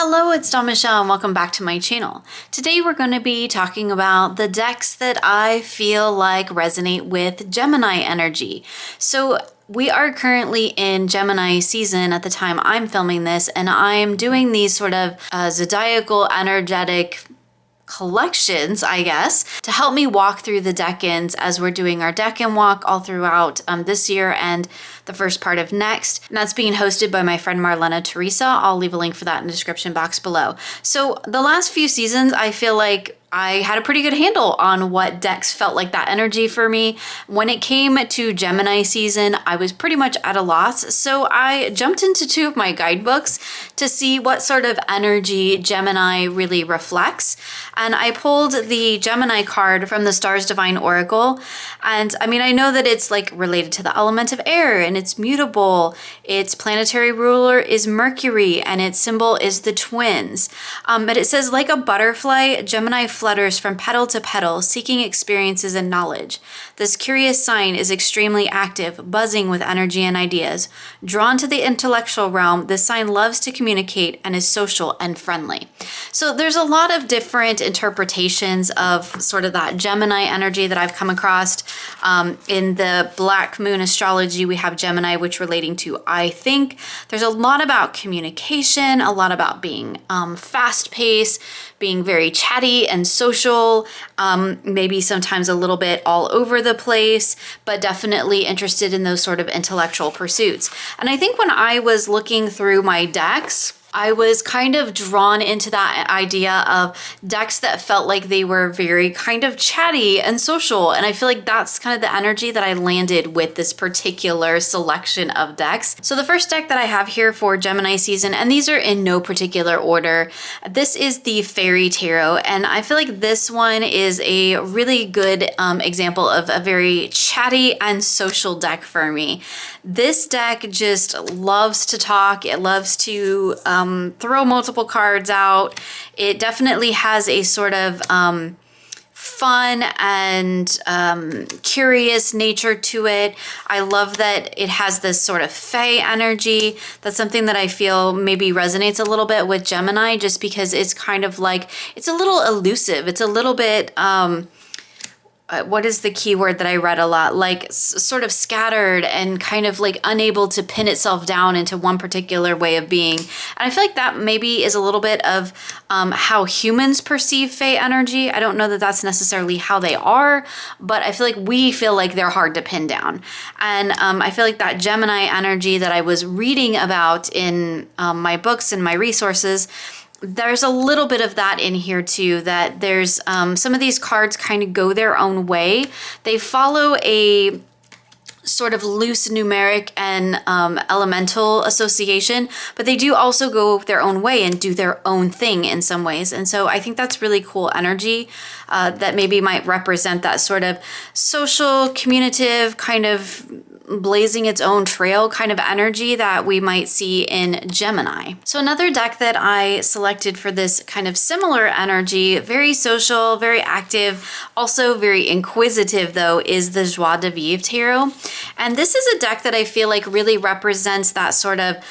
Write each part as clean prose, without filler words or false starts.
Hello, it's Dawn Michelle and welcome back to my channel. Today we're going to be talking about the decks that I feel like resonate with Gemini energy. So we are currently in Gemini season at the time I'm filming this, and I'm doing these sort of zodiacal energetic collections, I guess, to help me walk through the decans as we're doing our Decan Walk all throughout this year and the first part of next. And that's being hosted by my friend Marlena Teresa. I'll leave a link for that in the description box below. So the last few seasons, I feel like I had a pretty good handle on what decks felt like that energy for me. When it came to Gemini season, I was pretty much at a loss. So I jumped into two of my guidebooks to see what sort of energy Gemini really reflects. And I pulled the Gemini card from the Stars Divine Oracle. And I mean, I know that it's like related to the element of air and it's mutable. Its planetary ruler is Mercury and its symbol is the twins. But it says, like a butterfly, Gemini flutters from petal to petal, seeking experiences and knowledge. This curious sign is extremely active, buzzing with energy and ideas. Drawn to the intellectual realm, this sign loves to communicate and is social and friendly. So there's a lot of different interpretations of sort of that Gemini energy that I've come across. In the Black Moon astrology, we have Gemini, which relating to I think. There's a lot about communication, a lot about being fast-paced, being very chatty and social, maybe sometimes a little bit all over the place, but definitely interested in those sort of intellectual pursuits. And I think when I was looking through my decks, I was kind of drawn into that idea of decks that felt like they were very kind of chatty and social. And I feel like that's kind of the energy that I landed with this particular selection of decks. So the first deck that I have here for Gemini season, and these are in no particular order, this is the Fairy Tarot. And I feel like this one is a really good example of a very chatty and social deck for me. This deck just loves to talk. It loves to throw multiple cards out. It definitely has a sort of fun and curious nature to it. I love that it has this sort of fae energy. That's something that I feel maybe resonates a little bit with Gemini, just because it's kind of like, it's a little elusive. It's a little bit, what is the keyword that I read a lot? Like sort of scattered and kind of like unable to pin itself down into one particular way of being. And I feel like that maybe is a little bit of how humans perceive fae energy. I don't know that that's necessarily how they are, but I feel like we feel like they're hard to pin down. And I feel like that Gemini energy that I was reading about in my books and my resources, there's a little bit of that in here too, that there's some of these cards kind of go their own way. They follow a sort of loose numeric and elemental association, but they do also go their own way and do their own thing in some ways. And so I think that's really cool energy that maybe might represent that sort of social, communicative, kind of blazing its own trail kind of energy that we might see in Gemini. So another deck that I selected for this kind of similar energy, very social, very active, also very inquisitive though, is the Joie de Vivre Tarot. And this is a deck that I feel like really represents that sort of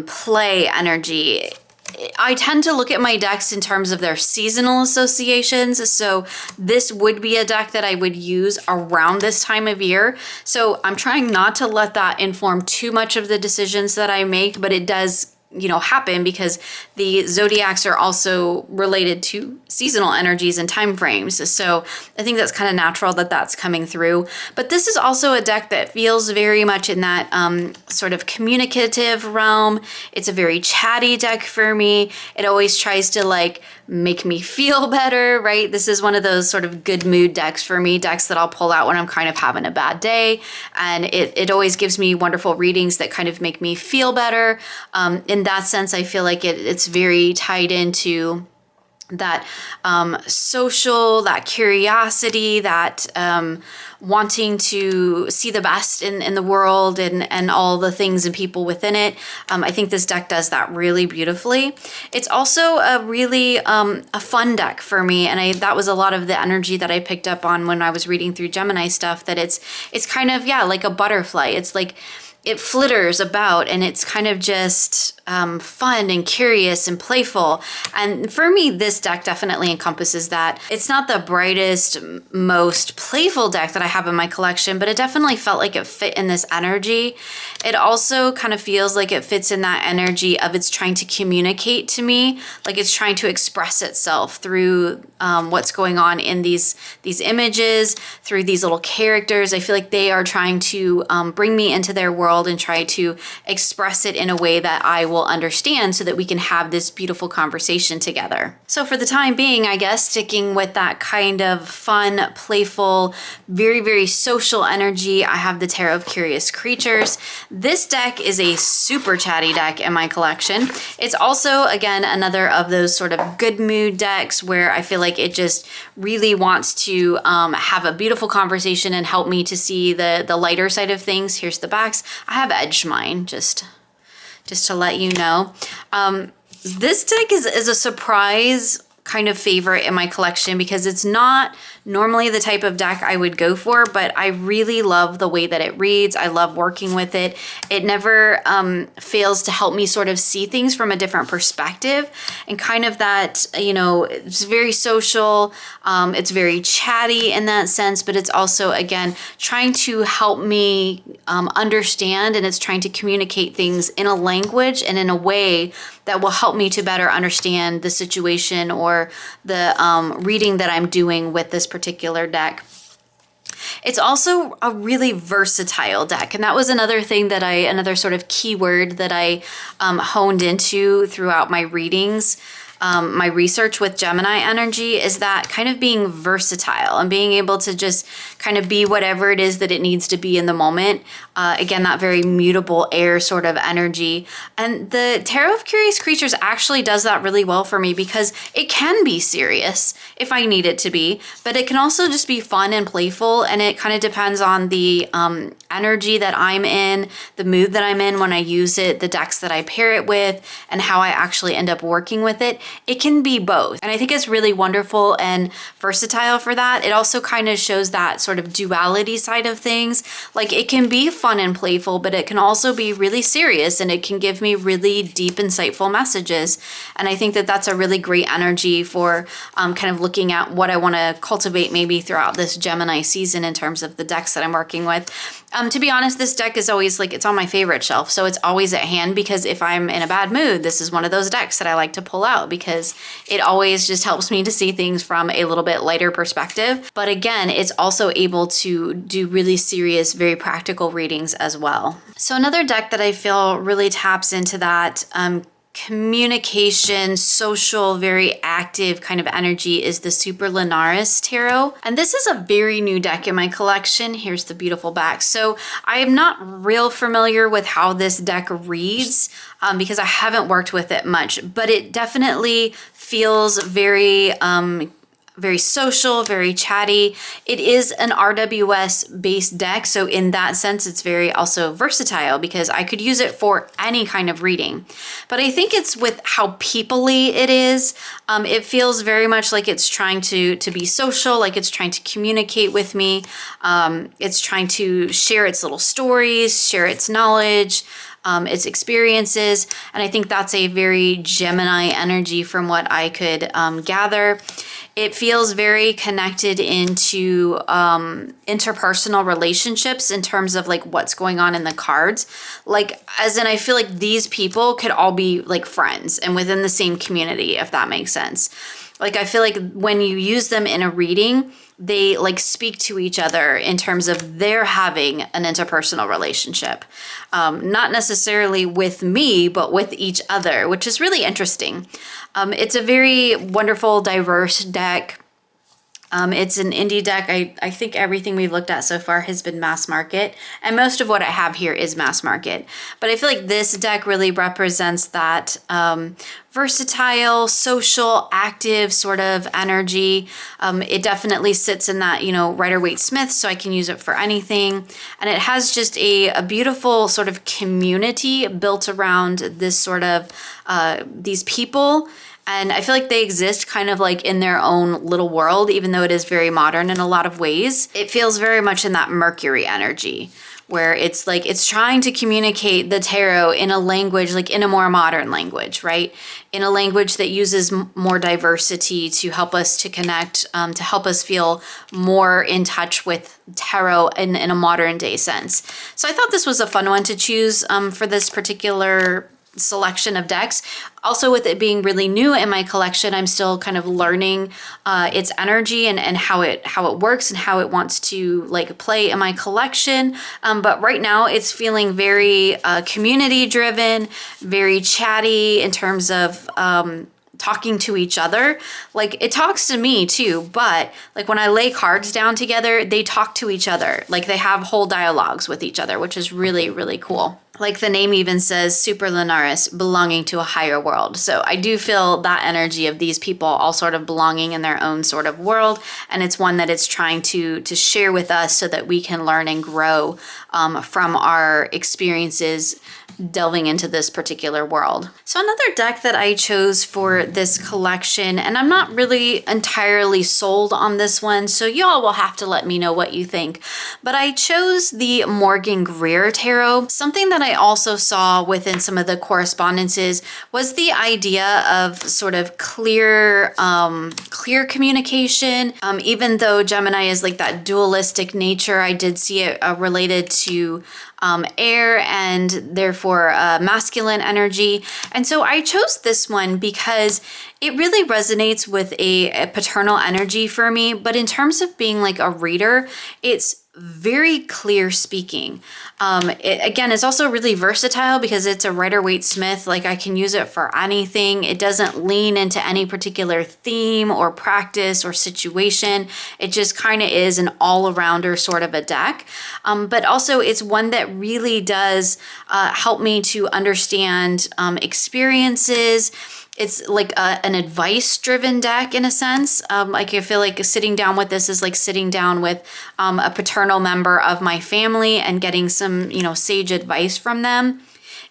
play energy. I tend to look at my decks in terms of their seasonal associations. So this would be a deck that I would use around this time of year. So I'm trying not to let that inform too much of the decisions that I make, but it does, you know, happen because the zodiacs are also related to seasonal energies and time frames. So I think that's kind of natural that that's coming through. But this is also a deck that feels very much in that sort of communicative realm. It's a very chatty deck for me. It always tries to like make me feel better, right? This is one of those sort of good mood decks for me, decks that I'll pull out when I'm kind of having a bad day. And it always gives me wonderful readings that kind of make me feel better. In that sense, I feel like it's very tied into that social, that curiosity, that wanting to see the best in the world and all the things and people within it. I think this deck does that really beautifully. It's also a really a fun deck for me, and that was a lot of the energy that I picked up on when I was reading through Gemini stuff, that it's kind of, yeah, like a butterfly. It's like it flitters about and it's kind of just fun and curious and playful. And for me, this deck definitely encompasses that. It's not the brightest, most playful deck that I have in my collection, but it definitely felt like it fit in this energy. It also kind of feels like it fits in that energy of it's trying to communicate to me, like it's trying to express itself through what's going on in these images, through these little characters. I feel like they are trying to bring me into their world and try to express it in a way that I will understand so that we can have this beautiful conversation together. So for the time being, I guess, sticking with that kind of fun, playful, very, very social energy, I have the Tarot of Curious Creatures. This deck is a super chatty deck in my collection. It's also, again, another of those sort of good mood decks where I feel like it just really wants to have a beautiful conversation and help me to see the lighter side of things. Here's the backs. I have edged mine, just to let you know. This deck is a surprise kind of favorite in my collection because it's not normally the type of deck I would go for, but I really love the way that it reads. I love working with it. It never fails to help me sort of see things from a different perspective, and kind of that, you know, it's very social, it's very chatty in that sense, but it's also, again, trying to help me understand, and it's trying to communicate things in a language and in a way that will help me to better understand the situation or the reading that I'm doing with this particular deck. It's also a really versatile deck, and that was another thing that another sort of keyword that I honed into throughout my readings. My research with Gemini energy is that kind of being versatile and being able to just kind of be whatever it is that it needs to be in the moment. Again, that very mutable air sort of energy. And the Tarot of Curious Creatures actually does that really well for me because it can be serious if I need it to be, but it can also just be fun and playful, and it kind of depends on the energy that I'm in, the mood that I'm in when I use it, the decks that I pair it with, and how I actually end up working with it. It can be both. And I think it's really wonderful and versatile for that. It also kind of shows that sort of duality side of things. Like, it can be fun and playful, but it can also be really serious, and it can give me really deep, insightful messages. And I think that that's a really great energy for kind of looking at what I want to cultivate maybe throughout this Gemini season in terms of the decks that I'm working with. To be honest, this deck is always like, it's on my favorite shelf. So it's always at hand because if I'm in a bad mood, this is one of those decks that I like to pull out because it always just helps me to see things from a little bit lighter perspective. But again, it's also able to do really serious, very practical readings as well. So another deck that I feel really taps into that communication, social, very active kind of energy is the Super Lunaris Tarot. And this is a very new deck in my collection. Here's the beautiful back. So I am not real familiar with how this deck reads because I haven't worked with it much, but it definitely feels very very social, very chatty. It is an RWS based deck, so in that sense it's very also versatile because I could use it for any kind of reading. But I think it's with how people-y it is. It feels very much like it's trying to be social, like it's trying to communicate with me. It's trying to share its little stories, share its knowledge, its experiences, and I think that's a very Gemini energy from what I could gather. It feels very connected into interpersonal relationships in terms of like what's going on in the cards. Like, as in, I feel like these people could all be like friends and within the same community, if that makes sense. Like, I feel like when you use them in a reading, they like speak to each other in terms of they're having an interpersonal relationship. Not necessarily with me, but with each other, which is really interesting. It's a very wonderful, diverse deck. It's an indie deck. I think everything we've looked at so far has been mass market, and most of what I have here is mass market. But I feel like this deck really represents that versatile, social, active sort of energy. It definitely sits in that, you know, Rider-Waite-Smith, so I can use it for anything. And it has just a beautiful sort of community built around this sort of, these people. And I feel like they exist kind of like in their own little world, even though it is very modern in a lot of ways. It feels very much in that Mercury energy, where it's like it's trying to communicate the tarot in a language, like in a more modern language, right? In a language that uses more diversity to help us to connect, to help us feel more in touch with tarot in a modern day sense. So I thought this was a fun one to choose for this particular selection of decks. Also, with it being really new in my collection, I'm still kind of learning its energy and how it works and how it wants to like play in my collection. But right now it's feeling very community driven, very chatty in terms of talking to each other. Like it talks to me too, but like when I lay cards down together, they talk to each other. Like they have whole dialogues with each other, which is really, really cool. Like the name even says Superlunaris, belonging to a higher world. So I do feel that energy of these people all sort of belonging in their own sort of world. And it's one that it's trying to share with us so that we can learn and grow from our experiences delving into this particular world. So another deck that I chose for this collection, and I'm not really entirely sold on this one, so y'all will have to let me know what you think, but I chose the Morgan Greer Tarot. Something that I also saw within some of the correspondences was the idea of sort of clear communication. Even though Gemini is like that dualistic nature, I did see it related to air and therefore masculine energy. And so I chose this one because it really resonates with a paternal energy for me. But in terms of being like a reader, it's very clear speaking. Again, it's also really versatile because it's a Rider-Waite-Smith. Like I can use it for anything. It doesn't lean into any particular theme or practice or situation. It just kind of is an all-arounder sort of a deck. But also it's one that really does help me to understand experiences. It's like an advice-driven deck in a sense. Like I feel like sitting down with this is like sitting down with a paternal member of my family and getting some, sage advice from them.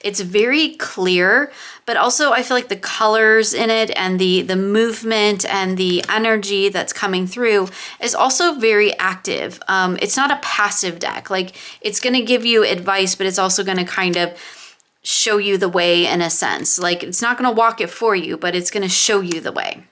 It's very clear, but also I feel like the colors in it and the movement and the energy that's coming through is also very active. It's not a passive deck. Like it's going to give you advice, but it's also going to kind of show you the way in a sense. Like it's not going to walk it for you, but it's going to show you the way.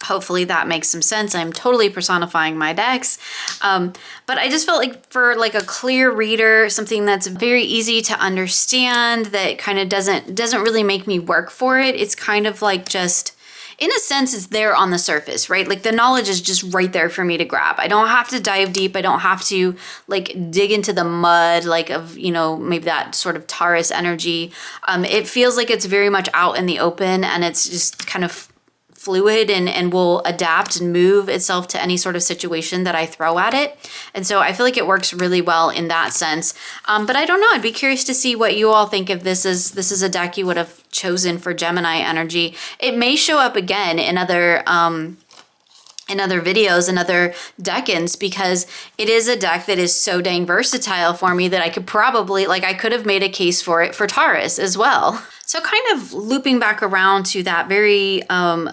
Hopefully that makes some sense. I'm totally personifying my decks. But I just felt like for like a clear reader, something that's very easy to understand, that kind of doesn't really make me work for it. It's kind of like just, in a sense, it's there on the surface, right? Like the knowledge is just right there for me to grab. I don't have to dive deep. I don't have to like dig into the mud, like of, maybe that sort of Taurus energy. It feels like it's very much out in the open and it's just kind of fluid and will adapt and move itself to any sort of situation that I throw at it. And so I feel like it works really well in that sense. But I don't know, I'd be curious to see what you all think if this is a deck you would have chosen for Gemini energy. It may show up again in other videos and other decans, because it is a deck that is so dang versatile for me that I could probably, I could have made a case for it for Taurus as well. So kind of looping back around to that very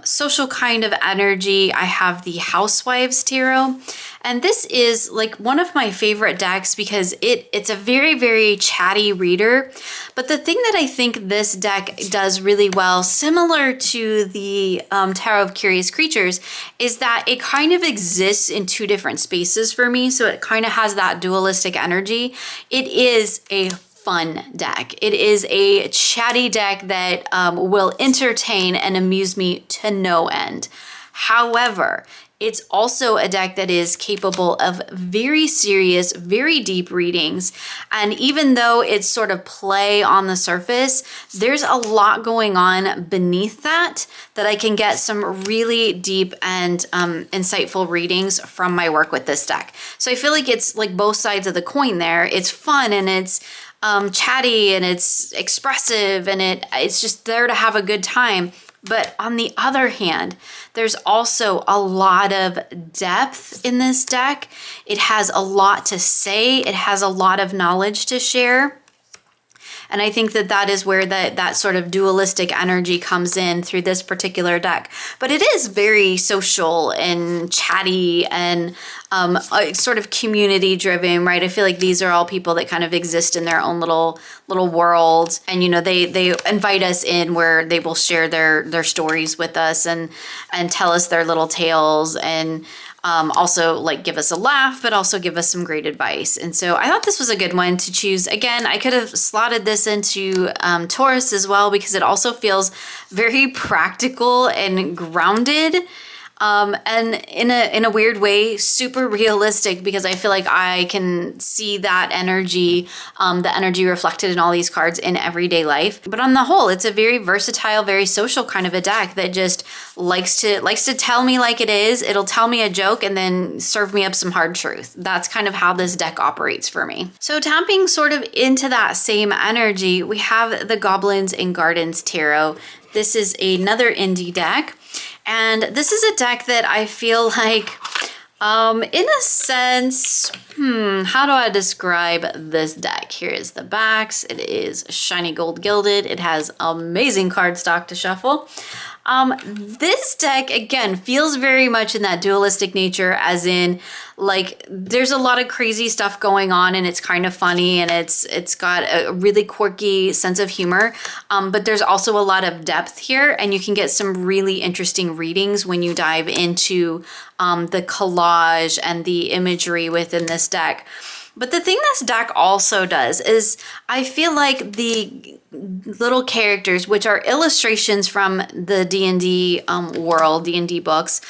social kind of energy, I have the Housewives Tarot. And this is like one of my favorite decks because it's a very, very chatty reader. But the thing that I think this deck does really well, similar to the Tarot of Curious Creatures, is that it kind of exists in two different spaces for me. So it kind of has that dualistic energy. It is a fun deck. It is a chatty deck that will entertain and amuse me to no end. However, it's also a deck that is capable of very serious, very deep readings. And even though it's sort of play on the surface, there's a lot going on beneath that I can get some really deep and insightful readings from my work with this deck. So I feel like it's like both sides of the coin there. It's fun and it's chatty and it's expressive and it's just there to have a good time. But on the other hand, there's also a lot of depth in this deck. It has a lot to say. It has a lot of knowledge to share. And I think that that is where that sort of dualistic energy comes in through this particular deck. But it is very social and chatty and sort of community driven, right? I feel like these are all people that kind of exist in their own little world, and they invite us in where they will share their stories with us and tell us their little tales, and also like give us a laugh, but also give us some great advice. And so I thought this was a good one to choose. Again, I could have slotted this into Taurus as well, because it also feels very practical and grounded. And in a weird way, super realistic, because I feel like I can see that energy, the energy reflected in all these cards in everyday life. But on the whole, it's a very versatile, very social kind of a deck that just likes to tell me like it is. It'll tell me a joke and then serve me up some hard truth. That's kind of how this deck operates for me. So tapping sort of into that same energy, we have the Goblins and Gardens Tarot. This is another indie deck. And this is a deck that I feel like, in a sense, how do I describe this deck? Here is the backs. It is shiny gold gilded. It has amazing cardstock to shuffle. This deck, again, feels very much in that dualistic nature, as in, like, there's a lot of crazy stuff going on and it's kind of funny and it's got a really quirky sense of humor, but there's also a lot of depth here, and you can get some really interesting readings when you dive into the collage and the imagery within this deck. But the thing this deck also does is, I feel like the little characters, which are illustrations from the D&D world, D&D books,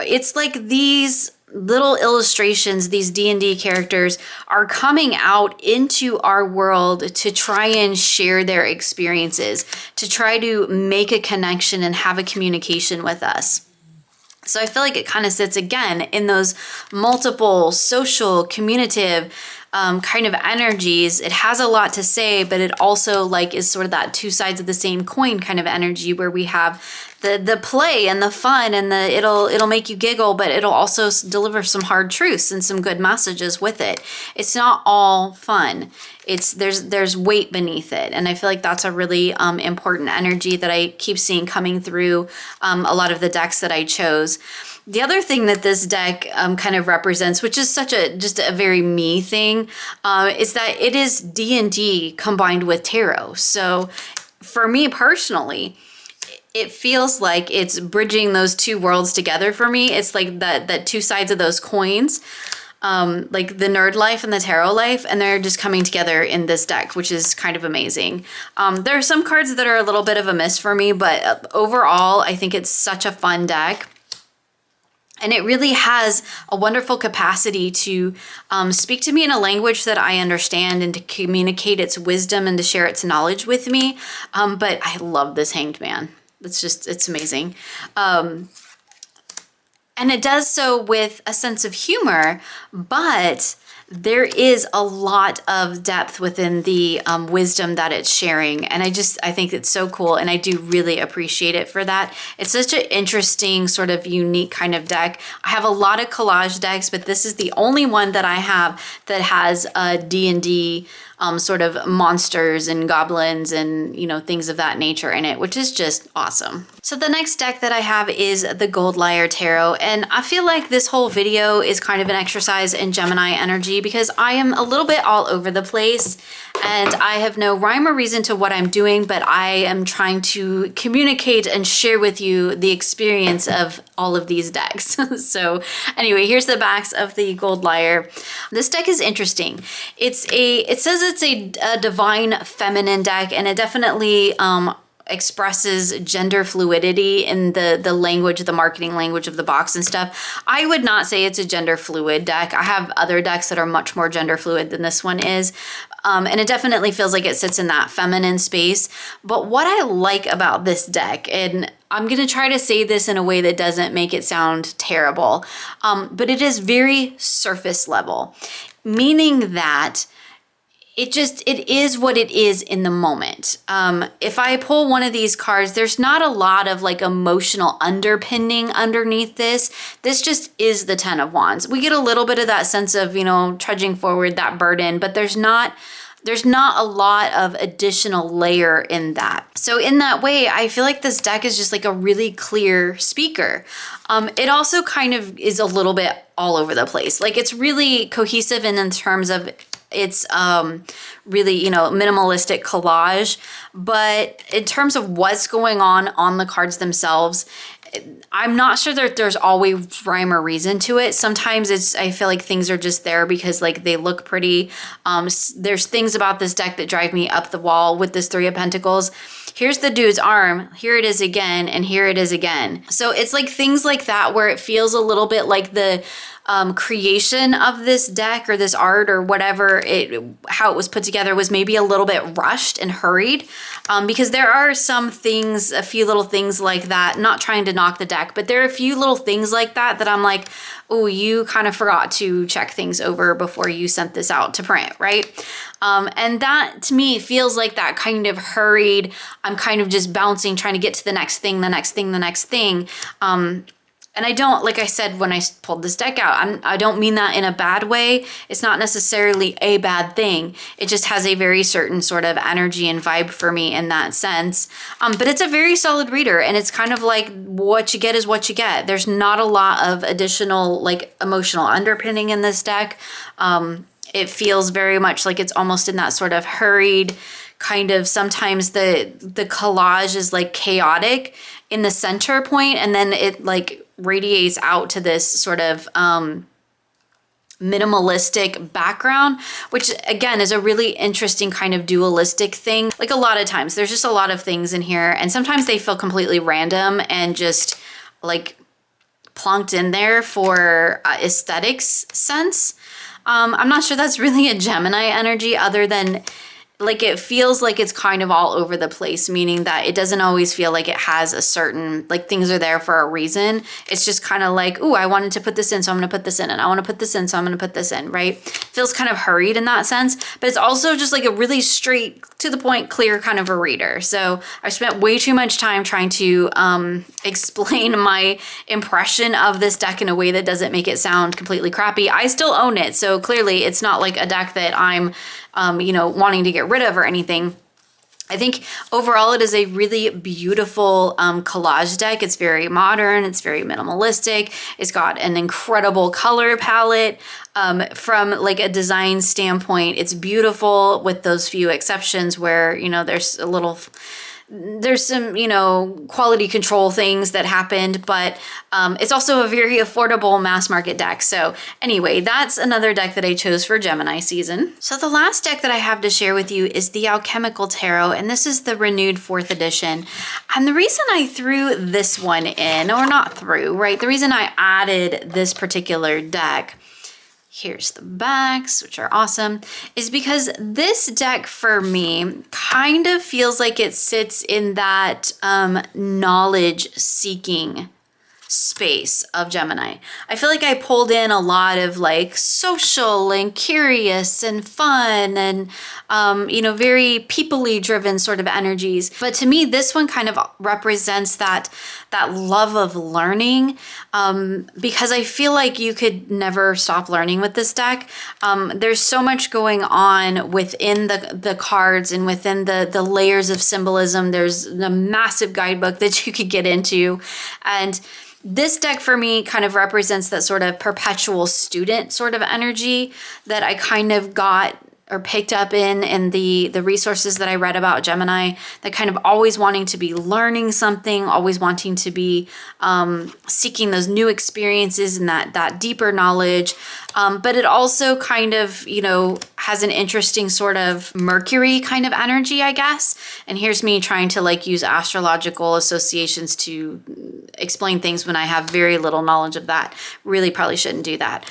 it's like these little illustrations, these D&D characters are coming out into our world to try and share their experiences, to try to make a connection and have a communication with us. So I feel like it kind of sits again in those multiple social, communicative kind of energies. It has a lot to say, but it also like is sort of that two sides of the same coin kind of energy, where we have the play and the fun and it'll make you giggle, but it'll also deliver some hard truths and some good messages with it. It's not all fun. There's weight beneath it, and I feel like that's a really important energy that I keep seeing coming through a lot of the decks that I chose. The other thing that this deck kind of represents, which is just a very me thing, is that it is D&D combined with tarot. So for me personally, it feels like it's bridging those two worlds together for me. It's like that two sides of those coins, like the nerd life and the tarot life, and they're just coming together in this deck, which is kind of amazing. There are some cards that are a little bit of a miss for me, but overall, I think it's such a fun deck. And it really has a wonderful capacity to speak to me in a language that I understand, and to communicate its wisdom and to share its knowledge with me. But I love this Hanged Man. It's amazing. And it does so with a sense of humor, but there is a lot of depth within the wisdom that it's sharing. And I think it's so cool, and I do really appreciate it for that. It's such an interesting sort of unique kind of deck. I have a lot of collage decks, but this is the only one that I have that has a D&D sort of monsters and goblins and, things of that nature in it, which is just awesome. So the next deck that I have is the Gold Lyre Tarot, and I feel like this whole video is kind of an exercise in Gemini energy, because I am a little bit all over the place and I have no rhyme or reason to what I'm doing, but I am trying to communicate and share with you the experience of all of these decks. So anyway, here's the backs of the Gold Lyre. This deck is interesting. It says it's a divine feminine deck, and it definitely expresses gender fluidity in the language, the marketing language of the box and stuff. I would not say it's a gender fluid deck. I have other decks that are much more gender fluid than this one is. And it definitely feels like it sits in that feminine space. But what I like about this deck, and I'm going to try to say this in a way that doesn't make it sound terrible, but it is very surface level, meaning that it is what it is in the moment. If I pull one of these cards, there's not a lot of like emotional underpinning underneath this. This just is the 10 of Wands. We get a little bit of that sense of, trudging forward, that burden, but there's not there's not a lot of additional layer in that. So in that way, I feel like this deck is just like a really clear speaker. It also kind of is a little bit all over the place. Like it's really cohesive in terms of it's really, you know, minimalistic collage. But in terms of what's going on the cards themselves, I'm not sure that there's always rhyme or reason to it. Sometimes I feel like things are just there because like they look pretty. There's things about this deck that drive me up the wall with this Three of Pentacles. Here's the dude's arm, here it is again, and here it is again. So it's like things like that where it feels a little bit like the creation of this deck or this art or whatever how it was put together was maybe a little bit rushed and hurried, because there are some things, a few little things like that, not trying to knock the deck, but there are a few little things like that I'm like, oh, you kind of forgot to check things over before you sent this out to print, right? And that to me feels like that kind of hurried, I'm kind of just bouncing, trying to get to the next thing, the next thing, the next thing. And I don't, like I said, when I pulled this deck out, I don't mean that in a bad way. It's not necessarily a bad thing. It just has a very certain sort of energy and vibe for me in that sense. But it's a very solid reader, and it's kind of like what you get is what you get. There's not a lot of additional like emotional underpinning in this deck. It feels very much like it's almost in that sort of hurried kind of, sometimes the collage is like chaotic in the center point, and then it like radiates out to this sort of minimalistic background, which again is a really interesting kind of dualistic thing. Like a lot of times there's just a lot of things in here, and sometimes they feel completely random and just like plonked in there for aesthetics sense. I'm not sure that's really a Gemini energy, other than like it feels like it's kind of all over the place, meaning that it doesn't always feel like it has a certain, like things are there for a reason. It's just kind of like, ooh, I wanted to put this in, so I'm going to put this in, and I want to put this in, so I'm going to put this in, right? Feels kind of hurried in that sense, but it's also just like a really straight to the point, clear kind of a reader. So I've spent way too much time trying to explain my impression of this deck in a way that doesn't make it sound completely crappy. I still own it, so clearly it's not like a deck that I'm you know, wanting to get rid of or anything. I think overall it is a really beautiful collage deck. It's very modern, it's very minimalistic. It's got an incredible color palette. From like a design standpoint, it's beautiful with those few exceptions where, you know, there's some, you know, quality control things that happened, but it's also a very affordable mass market deck. So anyway, that's another deck that I chose for Gemini season. So the last deck that I have to share with you is the Alchemical Tarot, and this is the renewed 4th edition. And the reason I threw this one in, or not threw, right? The reason I added this particular deck, here's the backs, which are awesome, is because this deck for me kind of feels like it sits in that knowledge seeking space of Gemini. I feel like I pulled in a lot of like social and curious and fun and you know, very people-y driven sort of energies. But to me, this one kind of represents that love of learning, because I feel like you could never stop learning with this deck. There's so much going on within the cards and within the layers of symbolism. There's a massive guidebook that you could get into, and this deck for me kind of represents that sort of perpetual student sort of energy that I kind of got or picked up in the resources that I read about Gemini, that kind of always wanting to be learning something, always wanting to be seeking those new experiences and that deeper knowledge. But it also kind of, you know, has an interesting sort of Mercury kind of energy, I guess. And here's me trying to like use astrological associations to explain things when I have very little knowledge of that. Really probably shouldn't do that.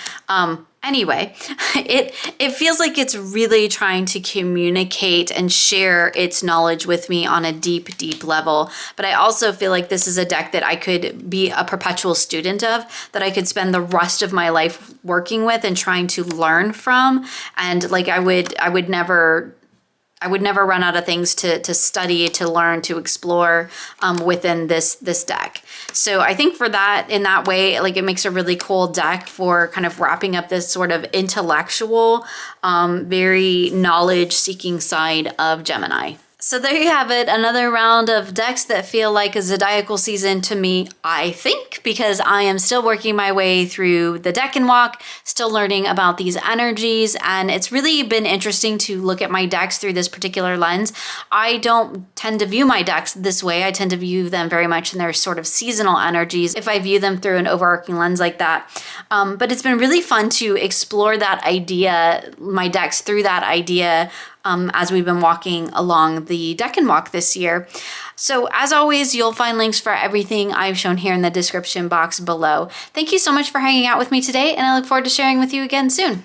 Anyway, it feels like it's really trying to communicate and share its knowledge with me on a deep, deep level. But I also feel like this is a deck that I could be a perpetual student of, that I could spend the rest of my life working with and trying to learn from. And like I would never I would never run out of things to study, to learn, to explore within this deck. So I think for that, in that way, like it makes a really cool deck for kind of wrapping up this sort of intellectual, very knowledge-seeking side of Gemini. So there you have it, another round of decks that feel like a zodiacal season to me, I think, because I am still working my way through the Decan Walk, still learning about these energies, and it's really been interesting to look at my decks through this particular lens. I don't tend to view my decks this way. I tend to view them very much in their sort of seasonal energies if I view them through an overarching lens like that. But it's been really fun to explore that idea, my decks through that idea, as we've been walking along the Decan Walk this year. So as always, you'll find links for everything I've shown here in the description box below. Thank you so much for hanging out with me today, and I look forward to sharing with you again soon.